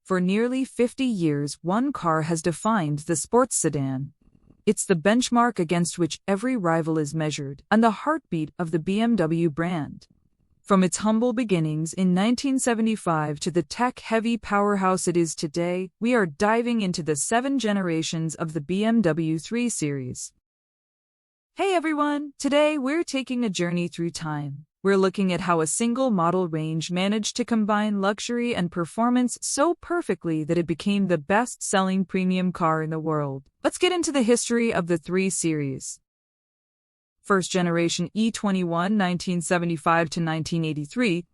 For nearly 50 years, one car has defined the sports sedan. It's the benchmark against which every rival is measured, and the heartbeat of the BMW brand. From its humble beginnings in 1975 to the tech-heavy powerhouse it is today, we are diving into the 7 generations of the BMW 3 Series. Hey everyone! Today we're taking a journey through time. We're looking at how a single model range managed to combine luxury and performance so perfectly that it became the best-selling premium car in the world. Let's get into the history of the 3 Series. First generation E21 1975 to 1983.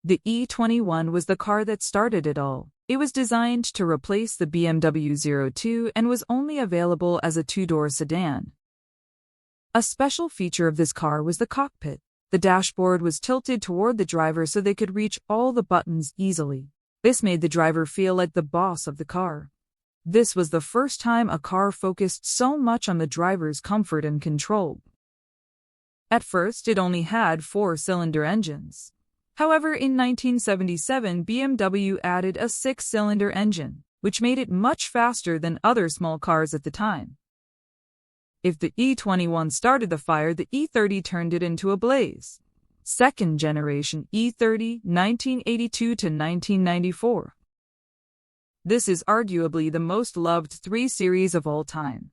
The E21 was the car that started it all. It was designed to replace the BMW 02 and was only available as a 2-door sedan. A special feature of this car was the cockpit. The dashboard was tilted toward the driver so they could reach all the buttons easily. This made the driver feel like the boss of the car. This was the first time a car focused so much on the driver's comfort and control. At first, it only had 4-cylinder engines. However, in 1977, BMW added a 6-cylinder engine, which made it much faster than other small cars at the time. If the E21 started the fire, the E30 turned it into a blaze. Second generation E30, 1982 to 1994. This is arguably the most loved 3 Series of all time.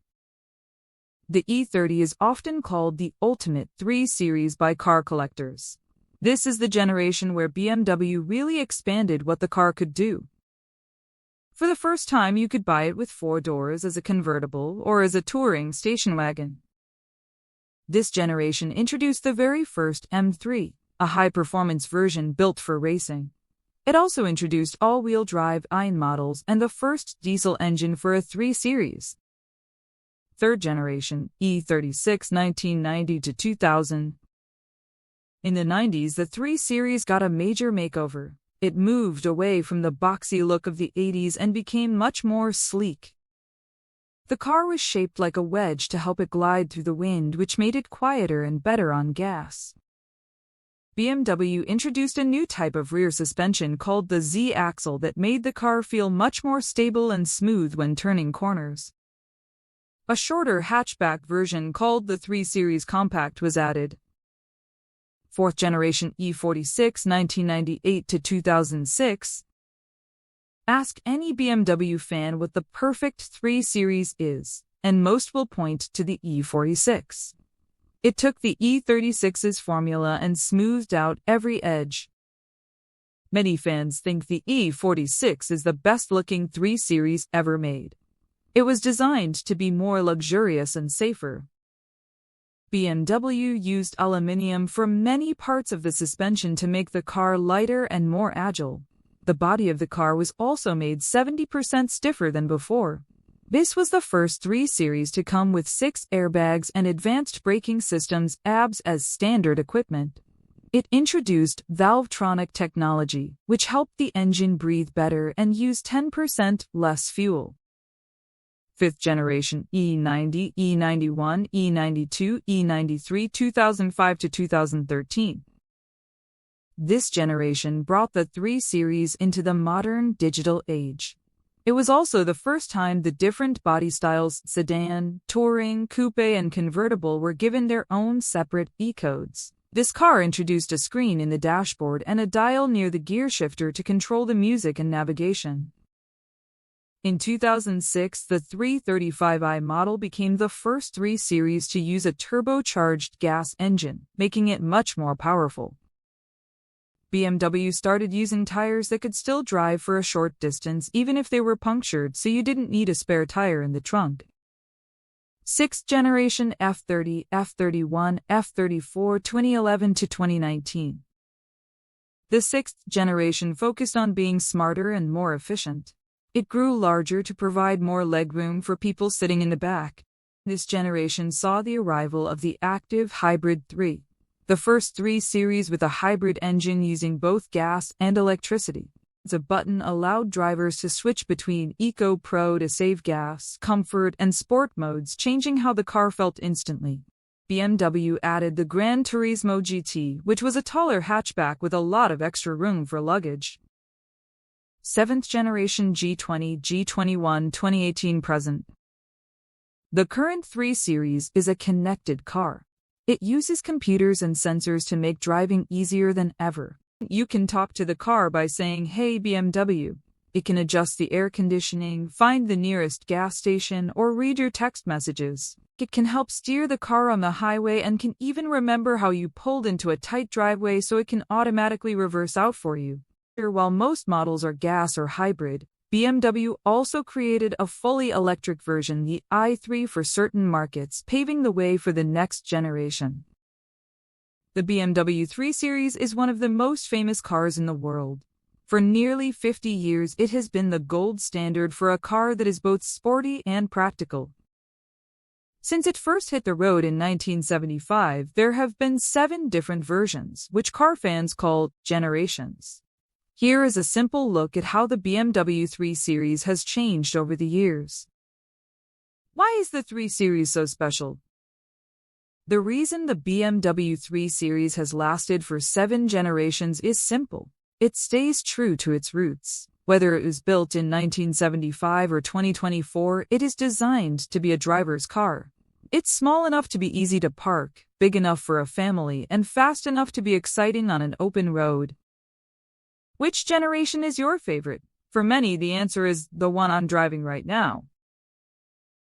The E30 is often called the ultimate 3 Series by car collectors. This is the generation where BMW really expanded what the car could do. For the first time, you could buy it with 4 doors as a convertible or as a touring station wagon. This generation introduced the very first M3, a high-performance version built for racing. It also introduced all-wheel drive iron models and the first diesel engine for a 3 Series. Third generation, E36 1990 to 2000. In the 90s, the 3 Series got a major makeover. It moved away from the boxy look of the 80s and became much more sleek. The car was shaped like a wedge to help it glide through the wind, which made it quieter and better on gas. BMW introduced a new type of rear suspension called the Z-axle that made the car feel much more stable and smooth when turning corners. A shorter hatchback version called the 3 Series Compact was added. Fourth generation E46 1998 to 2006. Ask any BMW fan what the perfect 3 Series is, and most will point to the E46. It took the E36's formula and smoothed out every edge. Many fans think the E46 is the best-looking 3 Series ever made. It was designed to be more luxurious and safer. BMW used aluminum for many parts of the suspension to make the car lighter and more agile. The body of the car was also made 70% stiffer than before. This was the first 3 Series to come with 6 airbags and advanced braking systems (ABS) as standard equipment. It introduced Valvetronic technology, which helped the engine breathe better and use 10% less fuel. Fifth generation E90, E91, E92, E93 2005 to 2013. This generation brought the 3 Series into the modern digital age. It was also the first time the different body styles sedan, touring, coupe, and convertible were given their own separate E-codes. This car introduced a screen in the dashboard and a dial near the gear shifter to control the music and navigation. In 2006, the 335i model became the first 3 Series to use a turbocharged gas engine, making it much more powerful. BMW started using tires that could still drive for a short distance even if they were punctured, so you didn't need a spare tire in the trunk. 6th generation F30, F31, F34 2011 to 2019. The 6th generation focused on being smarter and more efficient. It grew larger to provide more legroom for people sitting in the back. This generation saw the arrival of the active Hybrid 3, the first 3 Series with a hybrid engine using both gas and electricity. The button allowed drivers to switch between Eco Pro to save gas, comfort, and sport modes, changing how the car felt instantly. BMW added the Gran Turismo GT, which was a taller hatchback with a lot of extra room for luggage. 7th generation G20, G21, 2018 present. The current 3 Series is a connected car. It uses computers and sensors to make driving easier than ever. You can talk to the car by saying, "Hey BMW." It can adjust the air conditioning, find the nearest gas station, or read your text messages. It can help steer the car on the highway and can even remember how you pulled into a tight driveway so it can automatically reverse out for you. While most models are gas or hybrid, BMW also created a fully electric version, the i3, for certain markets, paving the way for the next generation. The BMW 3 Series is one of the most famous cars in the world. For nearly 50 years, it has been the gold standard for a car that is both sporty and practical. Since it first hit the road in 1975, there have been 7 different versions, which car fans call generations. Here is a simple look at how the BMW 3 Series has changed over the years. Why is the 3 Series so special? The reason the BMW 3 Series has lasted for 7 generations is simple. It stays true to its roots. Whether it was built in 1975 or 2024, it is designed to be a driver's car. It's small enough to be easy to park, big enough for a family, and fast enough to be exciting on an open road. Which generation is your favorite? For many, the answer is the one I'm driving right now.